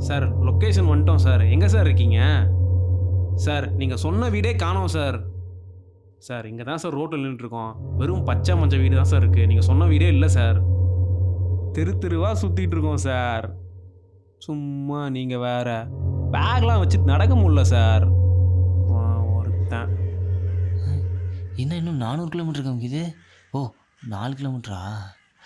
Sir location வந்துட்டோம் sir. எங்கே sir இருக்கீங்க? சார் நீங்கள் சொன்ன வீடே காணோம் சார். சார் இங்கே தான் சார் ரோட்டில் நின்றுட்டுருக்கோம். வெறும் பச்சை மஞ்சள் வீடு தான் சார் இருக்குது. நீங்கள் சொன்ன வீடே இல்லை சார். தெரு தெருவாக சுற்றிட்டு இருக்கோம் சார். சும்மா நீங்கள் வேற பேக்லாம் வச்சுட்டு நடக்க முடியல சார். ஒருத்தன் என்ன இன்னும் 400 கிலோமீட்டர் காமிக்குது? ஓ 4 கிலோமீட்டரா?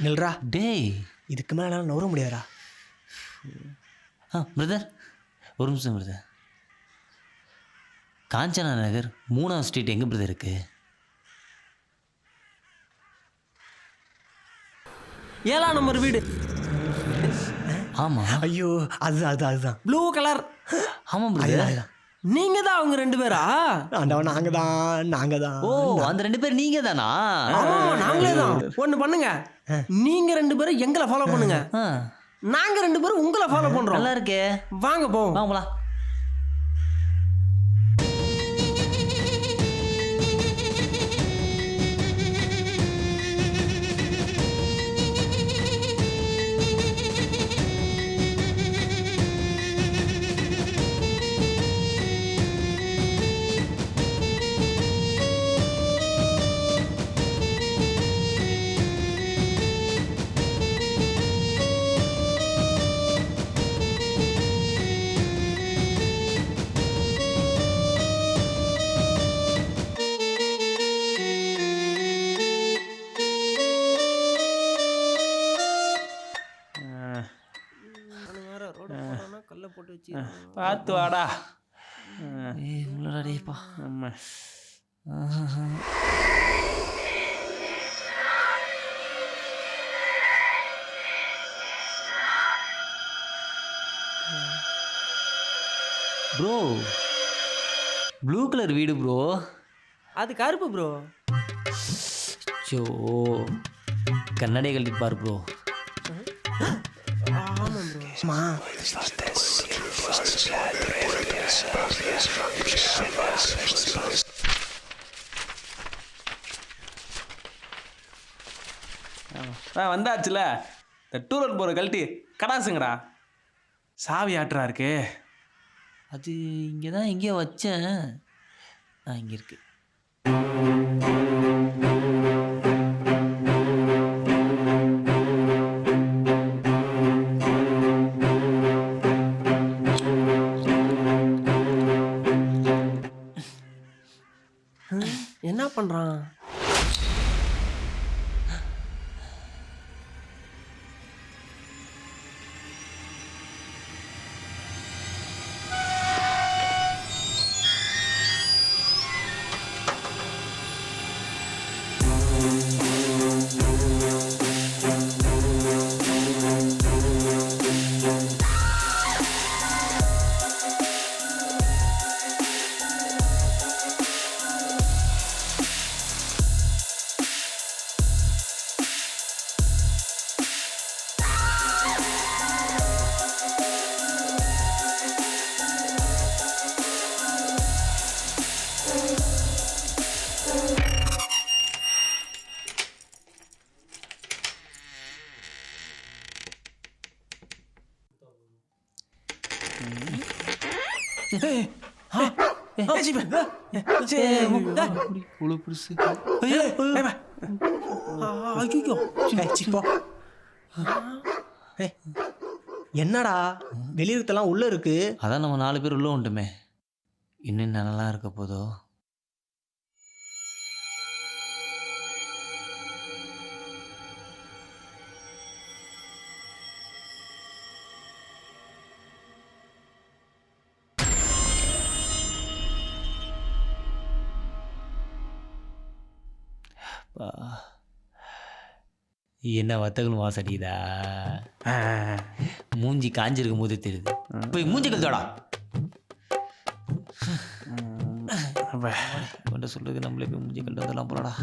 நில்றா, டேய் இதுக்கு மேலே என்னால் நவர முடியாதா? பிரதர் ஒரு நிமிஷம் பிரதர். காஞ்சனா நகர் 3ஆம் ஸ்ட்ரீட் எங்கே பிரதர் இருக்கு? 7ஆம் நம்பர் வீடு. ஆமாம் ஐயோ, அதுதான் ப்ளூ கலர். ஆமாம் பிரதர். அதுதான். நீங்க தான் அவங்க 2 பேரா? ஆண்டவன், நாங்கள் தான். ஓ அந்த 2 பேர் நீங்கள் தானா? ஆமா நாங்களே தான். ஒண்ணு பண்ணுங்க, நீங்க 2 பேரும் எங்களை ஃபாலோ பண்ணுங்க, நாங்க 2 பேரும் உங்களை ஃபாலோ பண்றோம். நல்லா இருக்கே, வாங்க போவோம். வாங்கலாம். கல்ல போட்டு வச்சு பார்த்து வாடா. ஏய் உள்ளடா டேய்ப்பா. ஆமாம். ப்ரோ ப்ளூ கலர் வீடு ப்ரோ. அது கருப்பு ப்ரோ. சோ கண்ணாடியை கழட்டி பாரு ப்ரோ. ஆமாம் ப்ரோ. அம்மா, வந்தாச்சுல. இந்த டூலர் போகிற கழட்டி கடாசுங்கடா. சாவி ஆட்டுறா இருக்கு. அது இங்கே தான் எங்கேயோ வச்சேன். இங்கே இருக்கு. என்ன பண்றான்? என்னடா வெளியிருத்தெல்லாம் உள்ள இருக்கு? அதான் நம்ம 4 பேர் உள்ள உண்டுமே. இன்னும் நல்லா இருக்க போதோ. என்ன வத்தகளும் வாசடிதா. மூஞ்சி காஞ்சிருக்கும் போது தெரியுது. போய் மூஞ்சி கழுத்தோடா. சொல்றது நம்மளே போய் மூஞ்சி கழுத்து வந்துடலாம் போலடா.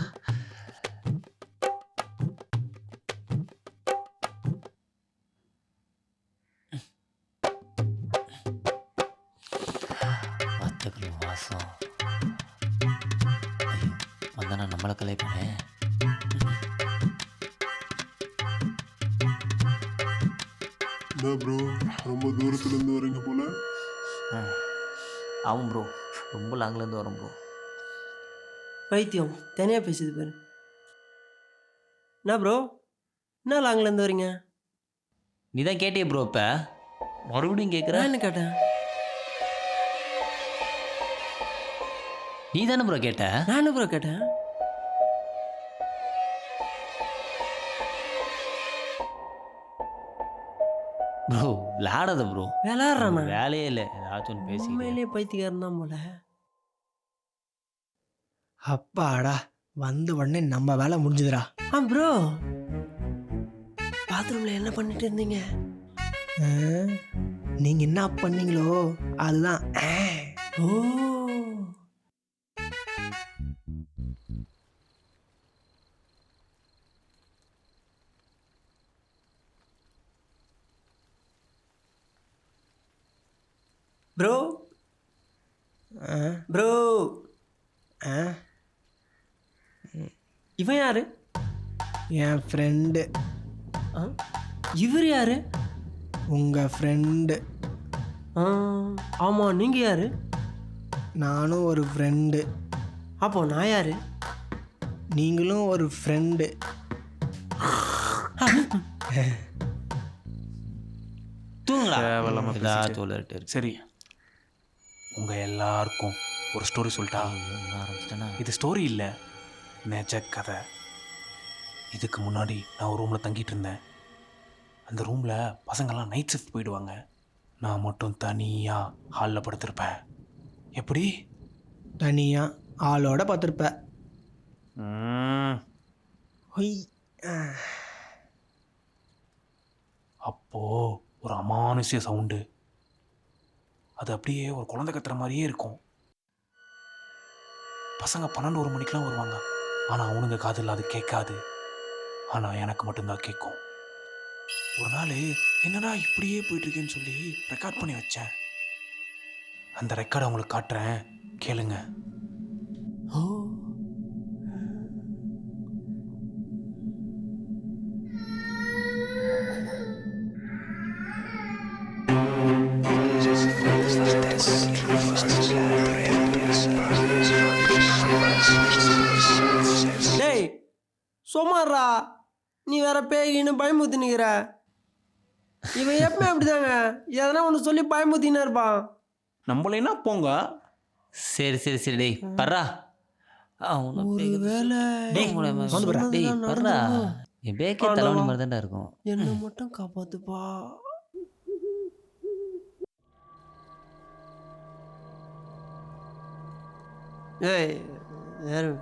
வத்தகளும் வாசம். ஐயோ வந்தானா நம்மளை கலைப்பானே. என்ன ப்ரோ ரொம்ப தூரத்துல இருந்து வரீங்க போல. ஆமாம் ப்ரோ, ரொம்ப லாங்லேருந்து வரோம் ப்ரோ. பைத்தியம் தனியாக பேசுது பாரு. என்ன ப்ரோ, என்ன லாங்லேருந்து வரீங்க? நீ தான் கேட்டியே ப்ரோ, இப்போ மறுபடியும் கேட்குற. நான் என்ன கேட்டேன்? நீ தானே ப்ரோ கேட்ட. நான் என்ன ப்ரோ கேட்டேன்? ப்ரோ விளையாடாத ப்ரோ, விளாட்றானா? வேலையே இல்லை, ஏதாச்சும் ஒன்று பேசி. உண்மையிலேயே பைத்தியக்காரன் தான் போல. அப்பாடா, வந்த உடனே நம்ம வேலை முடிஞ்சுதுடா. ப்ரோ, பாத்ரூமில் என்ன பண்ணிட்டு இருந்தீங்க? நீங்கள் என்ன பண்ணீங்களோ அதுதான். ஓ, ப்ரோ ப்ரோ, இவன் யாரு? என் ஃப்ரெண்டு. இவர் யாரு? உங்கள் ஃப்ரெண்டு. ஆமாம், நீங்கள் யாரு? நானும் ஒரு ஃப்ரெண்டு. அப்போ நான் யாரு? நீங்களும் ஒரு ஃப்ரெண்டு. தூங்கலாம், தேவையில்லாம ஏதாச்சும் விளையாட்டு இருக்கு. சரி, உங்கள் எல்லாருக்கும் ஒரு ஸ்டோரி சொல்லிட்டா? ஆரம்பிச்சிட்டேன்னா இது ஸ்டோரி இல்லை, நிஜ கதை. இதுக்கு முன்னாடி நான் ஒரு ரூமில் தங்கிட்டு இருந்தேன். அந்த ரூமில் பசங்கள்லாம் நைட் ஷிஃப்ட் போயிடுவாங்க. நான் மட்டும் தனியாக ஹாலில் படுத்திருப்பேன். எப்படி? தனியாக ஆளோட பார்த்துருப்ப. ஒய். அப்போது ஒரு அமானுஷ்ய சவுண்டு. அது அப்படியே ஒரு குழந்தை கத்துற மாதிரியே இருக்கும். பசங்க 12-1 மணிக்கெலாம் வருவாங்க. ஆனால் அவனுங்க காதில் அது கேட்காது. ஆனால் எனக்கு மட்டும்தான் கேட்கும். ஒரு நாள் என்னடா இப்படியே போயிட்டுருக்கேன்னு சொல்லி ரெக்கார்ட் பண்ணி வச்சேன். அந்த ரெக்கார்டை உங்களுக்கு காட்டுறேன், கேளுங்க. ஓ, டேய் சும்மாறா, நீ வேற பேயின்னு பயமுத்தி நிற்கிற. இவன் எப்பவுமே அப்படிதாங்க, எதனா ஒன்று சொல்லி பயமுத்தின்னு இருப்பான். நம்மளேனா போங்க. சரி சரி சரி, டேய் பர்றா. ஒருவேளை டேய் பர்றா, என் பேக்கே தலைவலி மாதிரி தான்டா இருக்கும். என்ன மட்டும் காப்பாத்துப்பா. ஏய் யாரு?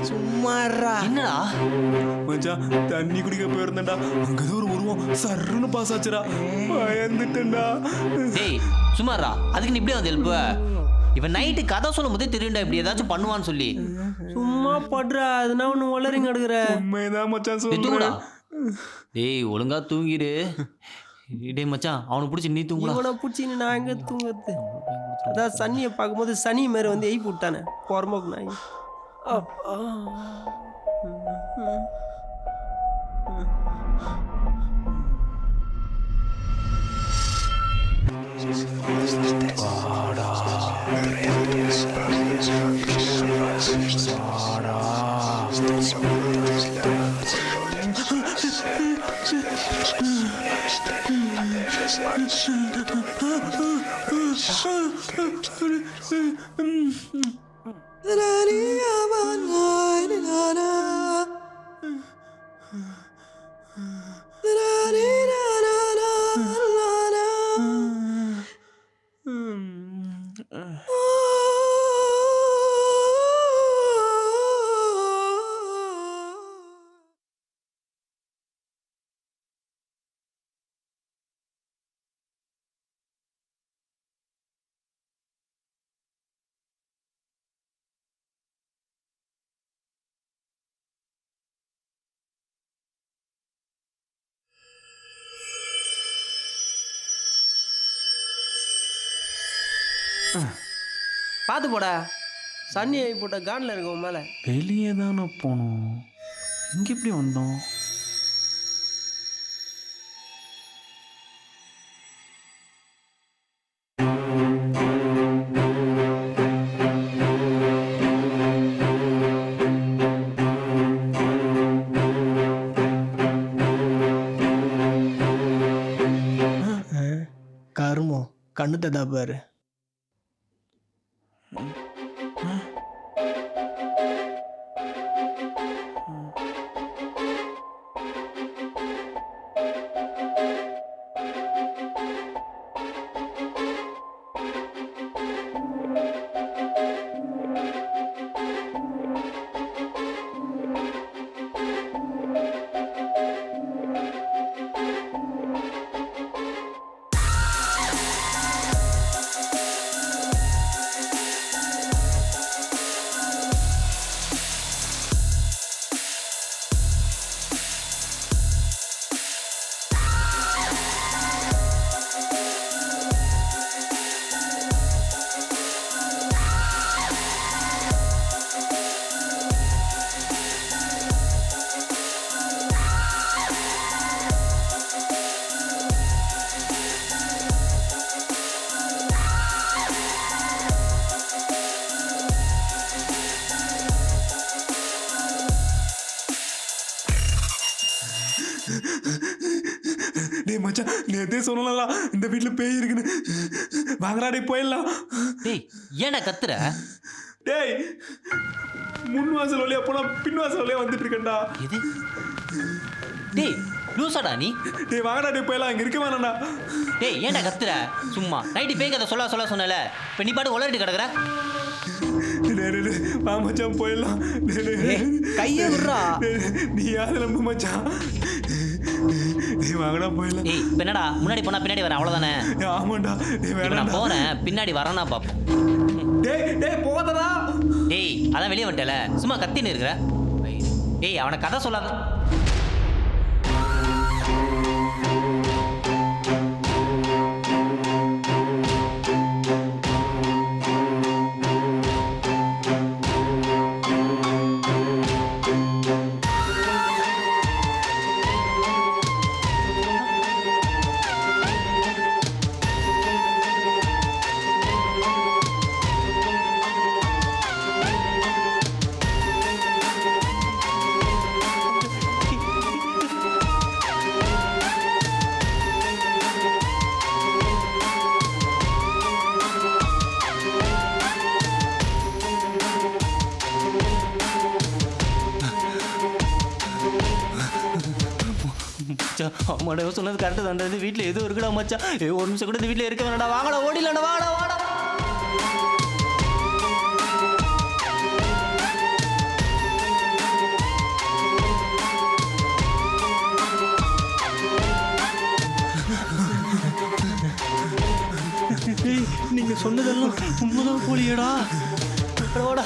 சும்மாறா. என்னடா மச்சான், தண்ணி குடிக்க போயிருந்தேன்டா. அங்கதான் ஒரு உருவம் சர்ன்னு பாஸ் ஆச்சுடா. பயந்துட்டேன்டா. டேய் சும்மாறா, அதுக்கு நீ இப்படியே வந்து எழுப்புவ? இவன் நைட்டு கதை சொல்லும் போதே தெரியும்டா இப்படி ஏதாச்சும் பண்ணுவான்னு சொல்லி. சும்மா படுறா, அதுனா ஒன்று வளரிங்க எடுக்கிற. உண்மைதான் மச்சான் தூங்குடா. சொல்றேன். டேய் ஒழுங்கா தூங்கிடு. டேய் மச்சான், அவனை பிடிச்சி நீ தூங்குடா. இவனை பிடிச்சின்னு நான் எங்கே தூங்குறது? அதான் சனியை பார்க்கும்போது சனி மாரி வந்து எய் போட்டானே பொறம்போக்கு நாய். அப்பா. பார்த்து போடா, சன்னி ஆகி போட்ட கானில் இருக்கு உன் மேலே. வெளியே தானே போனோம், இங்கே எப்படி வந்தோம்? கருமோ கண்ணு ததா பாரு. டேய் மச்சான், நேத்தே சொல்லலாம் இந்த வீட்டில் பேய் இருக்குன்னு. வாங்கடா டேய் போயிடலாம். டேய் ஏன்டா கத்துற? டேய் முன் வாசல் வழியா போனா பின் வாசல் வழியா வந்துட்டு இருக்கேன்டா. எது? டேய் லூசாடா நீ? டேய் வாங்கடா டேய் போயிடலாம், இங்க இருக்க வேணாம்டா. டேய் ஏன்டா கத்துற? சும்மா நைட்டு பேய் கதை சொல்ல சொன்னல, இப்போ நீ பாட்டு உளறிட்டு கிடக்குற. வா மச்சான் போயிடலாம். கையை விடுறா. நீ யாரு நம்ப மச்சான். டேய் வாங்கடா போயிடலாம். ஏய் இப்போ என்னடா முன்னாடி போனா பின்னாடி வரேன் அவ்வளோதானே? ஆமாண்டா. டேய் இப்போ வேணாம் நான் போகிறேன், பின்னாடி வரேன்னா பார்ப்போம். டேய் போகாதடா. டேய் அதான் வெளியே வந்துட்டல, சும்மா கத்தின்னு இருக்கிற. டேய் அவனை கதை சொல்லாத. அம்மாடா சொன்னது கரெக்டு தான். இந்த வீட்டில் எதுவும் இருக்குடா மச்சான். ஒரு நிமிஷம் கூட இந்த வீட்டில் இருக்க வேணாடா. வாங்கடா ஓடிலடா, வாடா வாடா. நீங்க சொன்னதெல்லாம் உண்மைதான் போலியடா. வாடா.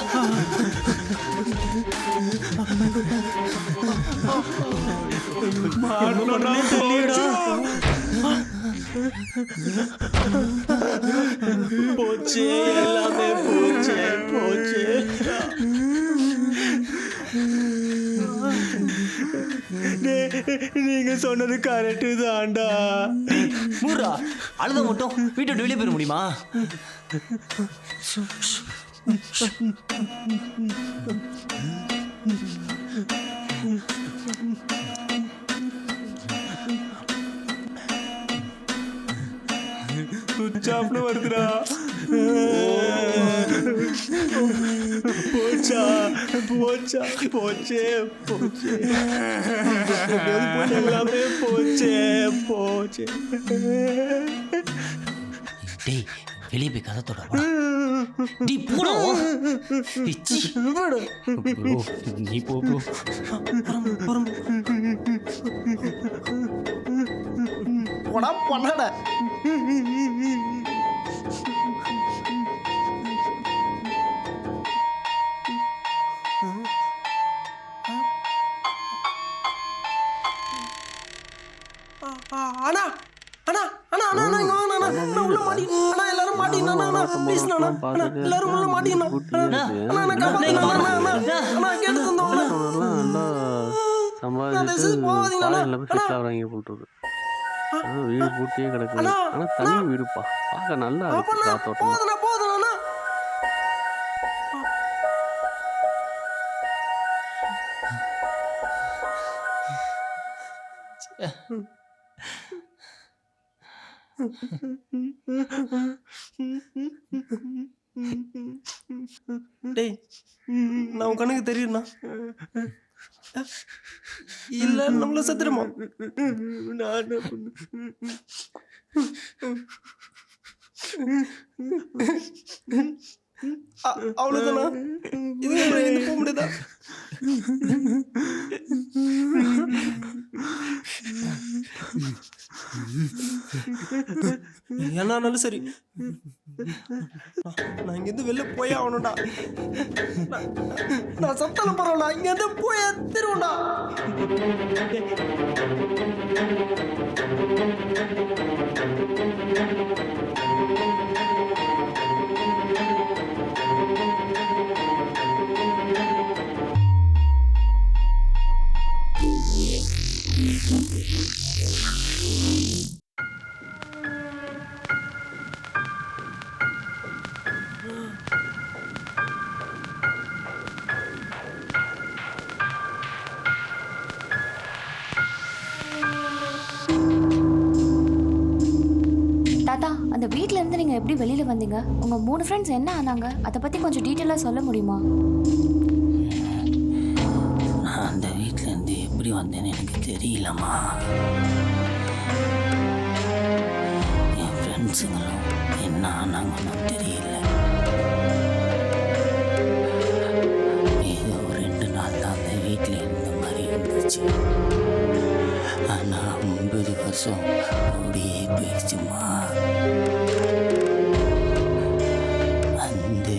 போச்சு, எல்லாமே போச்சு போச்சு. நீங்க சொன்னது கரெக்டு தான்டா. மூர்ரா அழுத மட்டும் வீட்டை விட்டு வெளியே போயிட முடியுமா? சுச்சாப்னு வருதுடா. போச்சா போச்சா போச்சே போச்சே எல்லாமே போச்சே போச்சே. டேய் வெளியே போய் கதை தொட வா. டேய் போடா. பிச்சி. Bro, நீ போ bro. போடா பண்ணாட. அண்ணா அண்ணா அண்ணா அண்ணா அண்ணா இங்க வாங்க அண்ணா. அண்ணா உள்ள மாட்டிக்கிட்டு அண்ணா எல்லாரும் மாட்டிக்கிட்டு அண்ணா ப்ளீஸ் அண்ணா அண்ணா எல்லாரும் உள்ள மாட்டிக்கிட்டு அண்ணா அண்ணா அண்ணா காப்பாத்துங்க அண்ணா அண்ணா அண்ணா கேட்டு தந்தோம் அண்ணா. வீடு பூட்டியே கிடக்குது. அண்ணா, ஆனா தனி வீடுப்பா, பார்க்க நல்லா இருக்கு. அப்பண்ணா காத்தோட்டமா போதுண்ணா போதுண்ணா அண்ணா. டேய் நான் உன் கண்ணுக்கு தெரியுண்ணா. இல்ல நம்மள சத்திரமா அவ்வளவுதானா? இது போக முடியாதா? என்னாலும் சரி நான் இங்கிருந்து வெளில போய் ஆகணும்டா. நான் சத்தால பரவாயில்ல, இங்கிருந்து போய் திருவண்டா. தாத்தா, அந்த வீட்ல இருந்து நீங்க எப்படி வெளியில வந்தீங்க? உங்க 3 ஃப்ரெண்ட்ஸ் என்ன ஆனாங்க? அதை பத்தி கொஞ்சம் டீட்டெயிலா சொல்ல முடியுமா? நான் அந்த வீட்டிலேருந்து எப்படி வந்தேன்னு எனக்கு தெரியலம்மா. என் ஃப்ரெண்ட்ஸுங்களும் என்ன ஆனாங்கன்னு தெரியல. ஏதோ 2 நாள் தான் அந்த வீட்டில் இருந்த மாதிரி இருந்துச்சு. ஆனால் 9 வருஷம் அப்படியே போயிடுச்சுமா. அந்த வீடு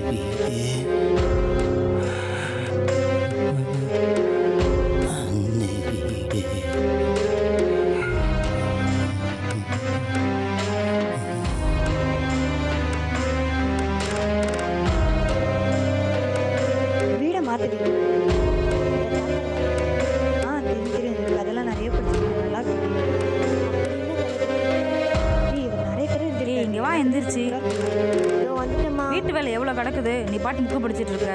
வீடை மாற்றிட்டீங்க. தெரியும் எனக்கு அதெல்லாம் நிறைய படிச்சிருக்கேன். நல்லா நிறைய பேர் இங்க வா, எந்திரிச்சு வந்துட்டேம்மா. வீட்டு வேலை எவ்வளவு கிடக்குது, நீ பாட்டு புக்கு படிச்சிட்டு இருக்க.